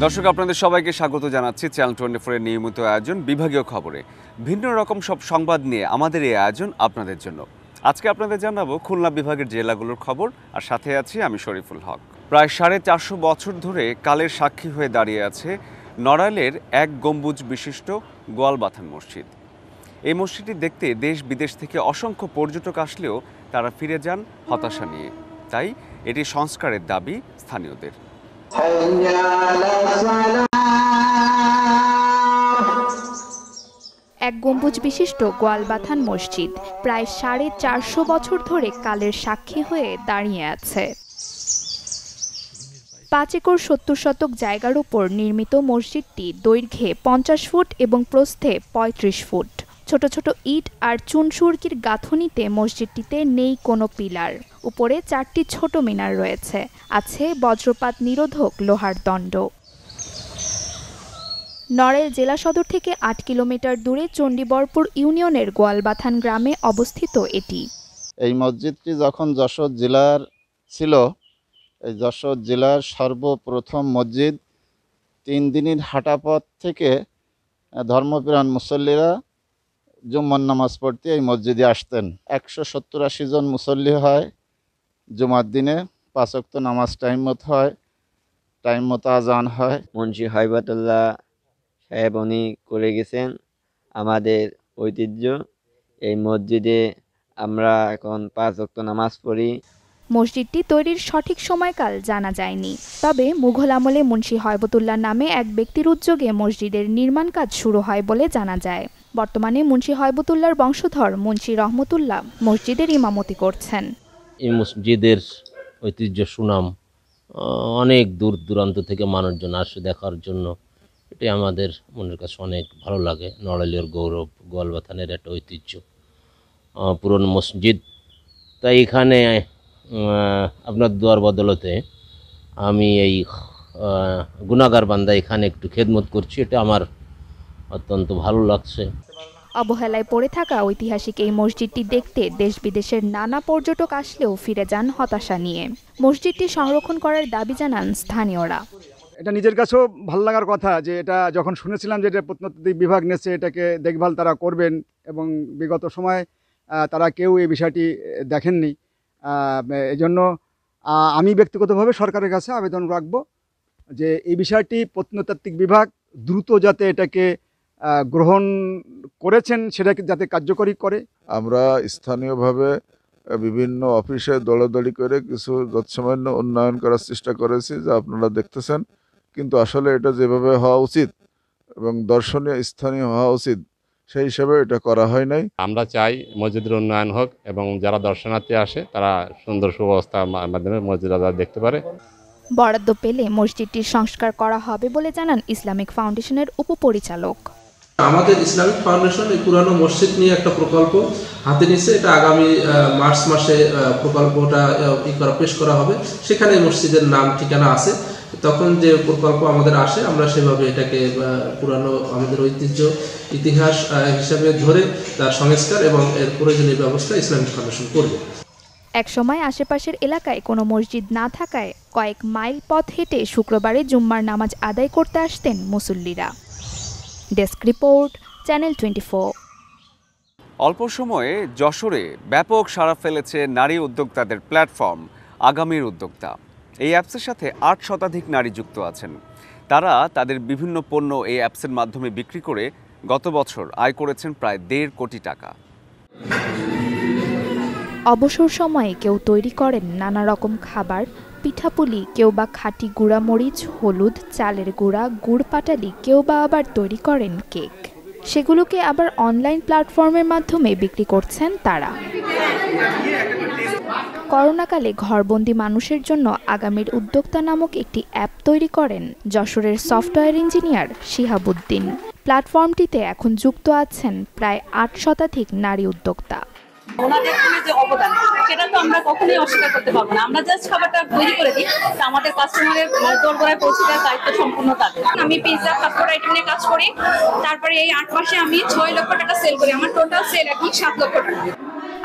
দর্শক আপনাদের সবাইকে স্বাগত জানাচ্ছি চ্যানেল 24 এর নিয়মিত আয়োজন বিভাগীয় খবরে। ভিন্ন রকম সব সংবাদ নিয়ে আমাদের এই আয়োজন আপনাদের জন্য। আজকে আপনাদের জানাবো খুলনা বিভাগের জেলাগুলোর খবর, আর সাথে আছি আমি শরীফুল হক। প্রায় 450 বছর ধরে কালের সাক্ষী হয়ে দাঁড়িয়ে আছে নড়াইলের এক গম্বুজ বিশিষ্ট গোয়ালবাথান মসজিদ। এই মসজিদটি দেখতে দেশ বিদেশ থেকে অসংখ্য পর্যটক আসলেও তারা ফিরে যান হতাশা নিয়ে। তাই এটি সংস্কারের দাবি স্থানীয়দের। এক গম্বুজ বিশিষ্ট গোয়ালবাথান মসজিদ প্রায় 450 বছর ধরে কালের সাক্ষী হয়ে দাঁড়িয়ে আছে। 5 একর 70 শতক জায়গার উপর নির্মিত মসজিদটি দৈর্ঘ্যে 50 ফুট এবং প্রস্থে 35 ফুট। ছোট ছোট ইট আর চুনসুরকির গাঁথনিতে মসজিদটিতে নেই কোনো পিলার। উপরে 4টি ছোট মিনার রয়েছে, আছে বজ্রপাত নিরোধক লোহার দণ্ড। নড়াইল জেলা সদর থেকে 8 কিলোমিটার দূরে চণ্ডীবরপুর ইউনিয়নের গোয়ালবাথান গ্রামে অবস্থিত এটি। এই মসজিদটি যখন যশোর জেলার ছিল, এই যশোর জেলার সর্বপ্রথম মসজিদ। 3 দিনের হাঁটাপথ থেকে ধর্মপ্রাণ মুসল্লিরা জুম্মার নামাজ পড়তে এই মসজিদে আসতেন। 170-80 জন মুসল্লি হয় জুমার দিনে। 5 ওয়াক্ত নামাজ টাইম মতো হয়, টাইম মতো আজান হয়। মুন্সি হাইবাতুল্লাহ সাহেব উনি করে গেছেন আমাদের ঐতিহ্য। এই মসজিদে আমরা এখন 5 ওয়াক্ত নামাজ পড়ি। মসজিদটি তৈরির সঠিক সময়কাল জানা যায়নি, তবে মুঘল আমলে মুন্সি হাইবাতুল্লাহ নামে এক ব্যক্তির উদ্যোগে মসজিদের নির্মাণ কাজ শুরু হয় বলে জানা যায়। বর্তমানে মুন্সি হাইবাতুল্লাহর বংশধর মুন্সি রহমতুল্লাহ মসজিদের ইমামতি করছেন। এই মসজিদের ঐতিহ্য সুনাম অনেক দূর দূরান্ত থেকে মানুষজন আসে দেখার জন্য। এটাই আমাদের মনের কাছে অনেক ভালো লাগে। নড়াইলের গৌরব, গোয়ালবাথানের একটা ঐতিহ্য, পুরনো মসজিদ। তাই এখানে আপনার দোয়ার বদলতে আমি এই গুনাহগার বান্দা এখানে একটু খেদমত করছি, এটা আমার অত্যন্ত ভালো লাগছে। অবহেলায় পড়ে থাকা ঐতিহাসিক এই মসজিদটি দেখতে দেশ বিদেশের নানা পর্যটক আসলেও ফিরে যান হতাশা নিয়ে। মসজিদটি সংরক্ষণ করার দাবি জানান স্থানীয়রা। এটা নিজের কাছেও ভালো লাগার কথা যে এটা যখন শুনেছিলাম যে এটা প্রত্নতাত্ত্বিক বিভাগ নেছে, এটাকে দেখভাল তারা করবেন, এবং বিগত সময় তারা কেউ এই বিষয়টি দেখেননি। এজন্য আমি ব্যক্তিগতভাবে সরকারের কাছে আবেদন রাখব যে এই বিষয়টি প্রত্নতাত্ত্বিক বিভাগ দ্রুত যাতে এটাকে গ্রহণ করেছেন সেটাকে যাতে কার্যকরী করে। আমরা স্থানীয়ভাবে বিভিন্ন অফিসে দৌড়াদৌড়ি করে কিছু যৎসামান্য উন্নয়ন করার চেষ্টা করেছি, যা আপনারা দেখতেছেন। কিন্তু আসলে এটা যেভাবে হওয়া উচিত এবং দর্শনীয় স্থানীয় হওয়া উচিত, সেই হিসাবে এটা করা হয় নাই। আমরা চাই মসজিদের উন্নয়ন হোক এবং যারা দর্শনার্থী আসে তারা সুন্দর সুব্যবস্থার মাধ্যমে মসজিদ দেখতে পারে। বরাদ্দ পেলে মসজিদটির সংস্কার করা হবে বলে জানান ইসলামিক ফাউন্ডেশনের উপপরিচালক। আমাদের ইসলামিক ফাউন্ডেশন এই পুরানো মসজিদ নিয়ে একটা প্রকল্প হাতে নিচ্ছে। এটা আগামী মার্চ মাসে প্রকল্পটা পেশ করা হবে। সেখানে মসজিদের নাম ঠিকানা আছে। তখন যে প্রকল্প আমাদের আসে আমরা সেভাবে এটাকে পুরানো আমাদের ঐতিহ্য ইতিহাস হিসাবে ধরে তার সংস্কার এবং এর প্রয়োজনীয় ব্যবস্থা ইসলামিক ফাউন্ডেশন করবে। একসময় আশেপাশের এলাকায় কোনো মসজিদ না থাকায় কয়েক মাইল পথ হেঁটে শুক্রবারে জুম্মার নামাজ আদায় করতে আসতেন মুসল্লিরা। Desk report, channel 24। অল্প সময়ে যশোরে ব্যাপক সাড়া ফেলেছে নারী উদ্যোক্তাদের প্ল্যাটফর্ম আগামীর উদ্যোক্তা। এই অ্যাপসের সাথে 8 শতাধিক নারী যুক্ত আছেন। তারা তাদের বিভিন্ন পণ্য এই অ্যাপসের মাধ্যমে বিক্রি করে গত বছর আয় করেছেন প্রায় 1.5 কোটি টাকা। অবসর সময়ে কেউ তৈরি করেন নানা রকম খাবার, পিঠাপুলি, কেউ বা খাঁটি গুঁড়া মরিচ, হলুদ, চালের গুঁড়া, গুড় পাটালি, কেউ বা আবার তৈরি করেন কেক। সেগুলোকে আবার অনলাইন প্ল্যাটফর্মের মাধ্যমে বিক্রি করছেন তারা। করোনাকালে ঘরবন্দি মানুষের জন্য আগামীর উদ্যোক্তা নামক একটি অ্যাপ তৈরি করেন যশোরের সফটওয়্যার ইঞ্জিনিয়ার শিহাবুদ্দিন। প্ল্যাটফর্মটিতে এখন যুক্ত আছেন প্রায় 8 শতাধিক নারী উদ্যোক্তা। ওনাদের যে অবদান সেটা তো আমরা কখনোই অস্বীকার করতে পারবো না। আমরা জাস্ট খাবারটা তৈরি করে দিই, আমাদের কাস্টমারের দোরগোড়ায় পৌঁছে দেওয়ার দায়িত্ব সম্পূর্ণ তাদের। আমি পিৎজা ফাস্টফুড আইটেম নিয়ে কাজ করি। তারপরে এই 8 মাসে আমি 6 লক্ষ টাকা সেল করি। আমার টোটাল সেল এখন 7 লক্ষ টাকা।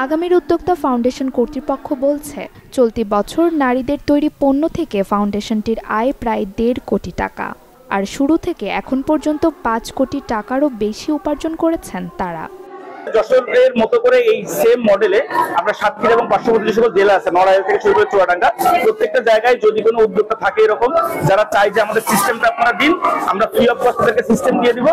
আগামীর উদ্যোক্তা ফাউন্ডেশন কর্তৃপক্ষ বলছে, চলতি বছর নারীদের তৈরি পণ্য থেকে ফাউন্ডেশনটির আয় প্রায় 1.5 কোটি টাকা। আর শুরু থেকে এখন পর্যন্ত 5 কোটি টাকারও বেশি উপার্জন করেছেন তারা। যশোরের মতো করে এই সেম মডেলে আমরা সাতক্ষীরা এবং পার্শ্ববর্তী যে সকল জেলা আছে নড়াইল থেকে শুরু করে চুয়াডাঙ্গা প্রত্যেকটা জায়গায় যদি কোনো উদ্যোক্তা থাকে এরকম যারা চায় যে আমাদের সিস্টেমটা আপনারা দিন, আমরা ফ্রি অফ কস্ট তাদেরকে সিস্টেম দিয়ে দিব।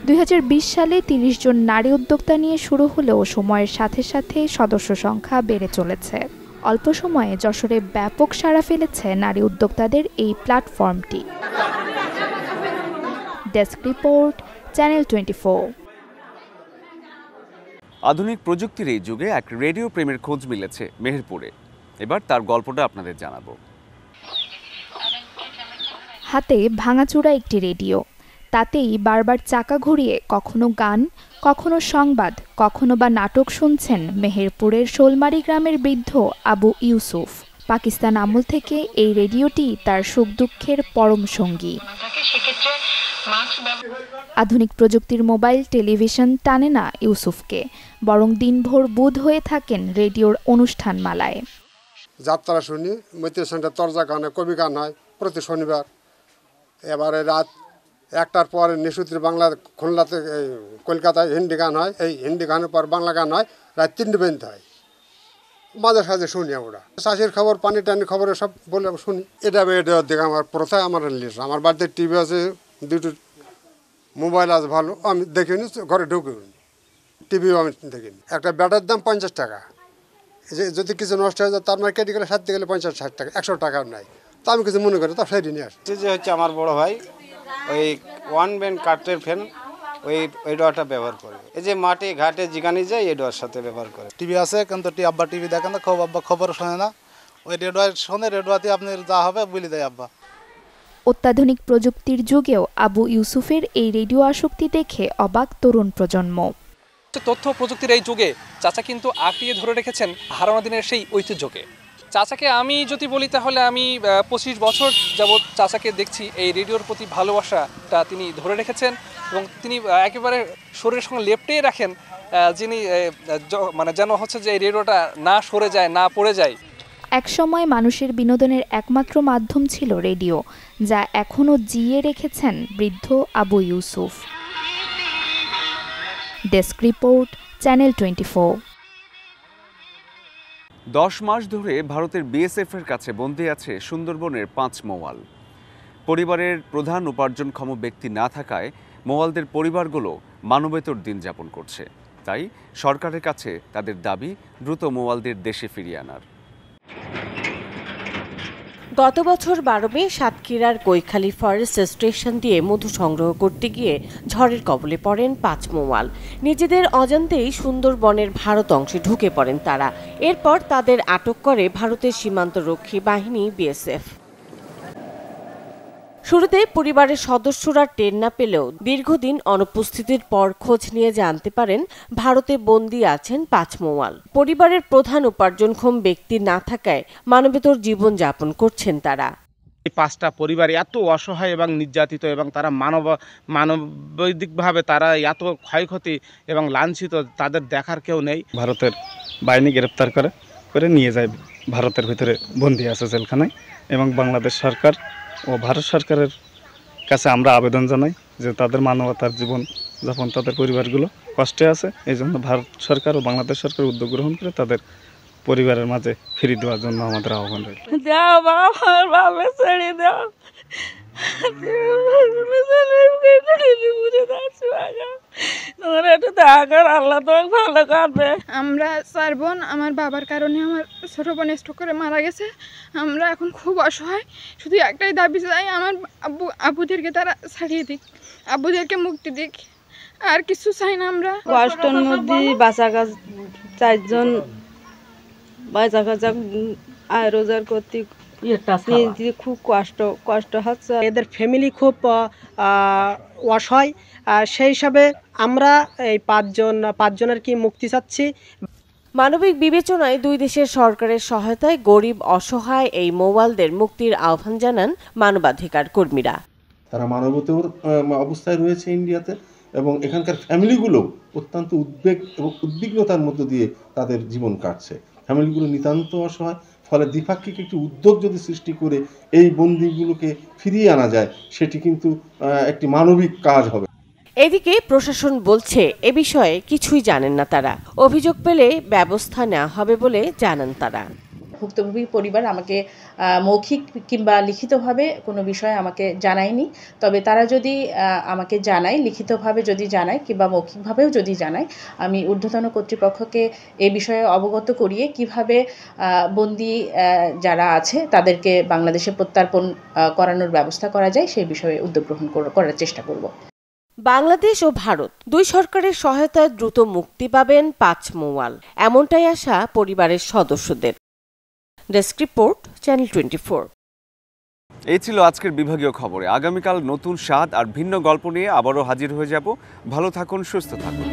2020 সালে 30 জন নারী উদ্যোক্তা নিয়ে শুরু হলেও সময়ের সাথে সাথে সদস্য সংখ্যা বেড়ে চলেছে। অল্প সময়ে যশোরে ব্যাপক সাড়া ফেলেছে নারী উদ্যোক্তাদের এই প্ল্যাটফর্মটি। Desk report, channel 24। আধুনিক প্রযুক্তির এই যুগে এক রেডিও প্রেমের খোঁজ মিলেছে মেহেরপুরে। এবার তার গল্পটা আপনাদের জানাবো। হাতে ভাঙাচোরা একটি রেডিও, তাতেই বারবার চাকা ঘুরিয়ে কখনো গান, কখনো সংবাদ, কখনো বা নাটক শুনছেন মেহেরপুরের শোলমারি গ্রামের বৃদ্ধ আবু ইউসুফ। পাকিস্তান আমল থেকে এই রেডিওটি তার সুখ দুঃখের পরম সঙ্গী। আধুনিক প্রযুক্তির মোবাইল টেলিভিশন টানে না ইউসুফকে, বরং দিনভর বুঁদ হয়ে থাকেন রেডিওর অনুষ্ঠানমালায়। যাত্রা শুনি, মৈত্রী সেন্টার তরজা গান হয়, কবি গান হয় প্রতি শনিবার। এবারে রাত 1টার পরে নিশুতির বাংলা খুলনাতে কলকাতায় হিন্দি গান হয়, এই হিন্দি গানের পর বাংলা গান হয়, রাত 3টে পর্যন্ত হয়। মাঝে সাঝে শুনি আমরা চাষির খবর, পানি টানি খবর সব বলে শুনি। এটা দিকে আমার প্রথায় আমার লিস্ট। আমার বাড়িতে টিভি আছে, 2টি মোবাইল আছে ভালো, আমি দেখিনি, ঘরে ঢুকিনি, টিভিও আমি দেখিনি। একটা ব্যাটার দাম 50 টাকা, যদি কিছু নষ্ট হয়ে যায় তার মানে কেটে গেলে 7 গেলে 50-60 টাকা, 100 টাকাও নাই। তো আমি কিছু মনে করি তো সেই নিয়ে আসি। যে হচ্ছে আমার বড় ভাই ওই 1 ব্যান্ড কাঠের ফ্যান ওই ডোয়াটা ব্যবহার করে, এই যে মাঠে ঘাটে যেখানে যায় এই ডোয়ার সাথে ব্যবহার করে। টিভি আছে কিন্তু আব্বা টিভি দেখেন না, আব্বা খবর শোনে না, ওই রেডিও শোনে, রেডিওতে আপনার যা হবে বলে দেয় আব্বা। অত্যাধুনিক প্রযুক্তির যুগেও আবু ইউসুফের এই রেডিও আসক্তি দেখে অবাক তরুণ প্রজন্ম। তথ্য প্রযুক্তির এই যুগে চাচা কিন্তু আঁকড়িয়ে ধরে রেখেছেন হারানো দিনের সেই ঐতিহ্যকে। চাচাকে আমি যদি বলি তাহলে আমি 25 বছর যাবৎ চাচাকে দেখছি এই রেডিওর প্রতি ভালোবাসাটা তিনি ধরে রেখেছেন এবং তিনি একেবারে শরীরের সঙ্গে লেপ্টেই রাখেন, যিনি মানে যেন হচ্ছে যে এই রেডিওটা না সরে যায়, না পড়ে যায়। একসময় মানুষের বিনোদনের একমাত্র মাধ্যম ছিল রেডিও, যা এখনও জিইয়ে রেখেছেন বৃদ্ধ Abu Yusuf. Desk report, channel 24। 10 মাস ধরে ভারতের বিএসএফের কাছে বন্দী আছে সুন্দরবনের 5 মৌয়াল। পরিবারের প্রধান উপার্জনক্ষম ব্যক্তি না থাকায় মৌয়ালদের পরিবারগুলো মানবেতর দিন যাপন করছে। তাই সরকারের কাছে তাদের দাবি দ্রুত মৌয়ালদের দেশে ফিরিয়ে আনার। গত বছর 12 মে সাতক্ষীরার কৈখালী ফরেস্ট স্টেশন দিয়ে মধু সংগ্রহ করতে গিয়ে ঝড়ের কবলে পড়েন 5 মৌয়াল। নিজেদের অজান্তেই সুন্দরবনের ভারত অংশে ঢুকে পড়েন তারা। এরপর তাদের আটক করে ভারতের সীমান্তরক্ষী বাহিনী বিএসএফ। শুরুতে পরিবারের সদস্যরা টের না পেলেও দীর্ঘদিন অনুপস্থিতির পর খোঁজ নিয়ে জানতে পারেন ভারতে বন্দী আছেন 5 মৌয়াল। পরিবারের প্রধান উপার্জনক্ষম ব্যক্তি না থাকায় মানবেতর জীবন যাপন করছেন তারা। এই 5টা পরিবার এত অসহায় এবং নির্যাতিত এবং তারা মানবাধিকভাবে তারা এত ক্ষয়ক্ষতি এবং লাঞ্ছিত, তাদের দেখার কেউ নেই। ভারতের বাহিনী গ্রেপ্তার করে নিয়ে যায় ভারতের ভিতরে বন্দী আছে জেলখানায়, এবং বাংলাদেশ সরকার ও ভারত সরকারের কাছে আমরা আবেদন জানাই যে তাদের মানবতার জীবন যাপন, তাদের পরিবারগুলো কষ্টে আছে, এই জন্য ভারত সরকার ও বাংলাদেশ সরকার উদ্যোগ গ্রহণ করে তাদের পরিবারের মাঝে ফিরিয়ে দেওয়ার জন্য আমাদের আহ্বান রইল। দাও বাবা, ছেড়ে দাও। আমরা 4 বোন, আমার বাবার কারণে আমার ছোট বোন স্ট্রোক করে মারা গেছে। আমরা এখন খুব অসহায়, শুধু একটাই দাবি চাই, আমার আব্বুদেরকে তারা ছাড়িয়ে দিক, আব্বুদেরকে মুক্তি দিক, আর কিছু চাই না। আমরা কষ্টের মধ্যে বাঁচা কাজ 4 জন বাঁচা কাজা আয় রোজগার করতে খুব কষ্ট হচ্ছে। এদের ফ্যামিলি খুব অসহায়, সেই হিসাবে আমরা এই 5 জনের কি মুক্তি চাচ্ছি। মানবিক বিবেচনায় 2 দেশের সরকারের সহায়তায় গরিব অসহায় এই মৌয়ালদের মুক্তির আহ্বান জানান মানবাধিকার কর্মীরা। তারা মানবতর অবস্থায় রয়েছে ইন্ডিয়াতে, এবং এখানকার ফ্যামিলিগুলো অত্যন্ত উদ্বেগ এবং উদ্বিগ্নতার মধ্য দিয়ে তাদের জীবন কাটছে। ফ্যামিলিগুলো নিতান্ত অসহায়, ফলে দ্বিপাক্ষিক একটি উদ্যোগ যদি সৃষ্টি করে এই বন্দীগুলোকে ফিরিয়ে আনা যায়, সেটি কিন্তু একটি মানবিক কাজ হবে। এদিকে প্রশাসন বলছে এ বিষয়ে কিছুই জানেন না তারা। অভিযোগ পেলে ব্যবস্থা নেওয়া হবে বলে জানান তারা। ভুক্তভোগী পরিবার আমাকে মৌখিক কিংবা লিখিতভাবে কোনো বিষয়ে আমাকে জানায়নি। তবে তারা যদি আমাকে জানায়, লিখিতভাবে যদি জানায় কিংবা মৌখিকভাবেও যদি জানায়, আমি ঊর্ধ্বতন কর্তৃপক্ষকে এ বিষয়ে অবগত করিয়ে কিভাবে বন্দী যারা আছে তাদেরকে বাংলাদেশে প্রত্যর্পণ করানোর ব্যবস্থা করা যায় সেই বিষয়ে উদ্যোগ গ্রহণ করার চেষ্টা করব। বাংলাদেশ ও ভারত দুই সরকারের সহায়তায় দ্রুত মুক্তি পাবেন 5 মৌয়াল, এমনটাই আশা পরিবারের সদস্যদের। Desk report, channel 24। এই ছিল আজকের বিভাগীয় খবরে। আগামীকাল নতুন স্বাদ আর ভিন্ন গল্প নিয়ে আবারও হাজির হয়ে যাব। ভালো থাকুন, সুস্থ থাকুন।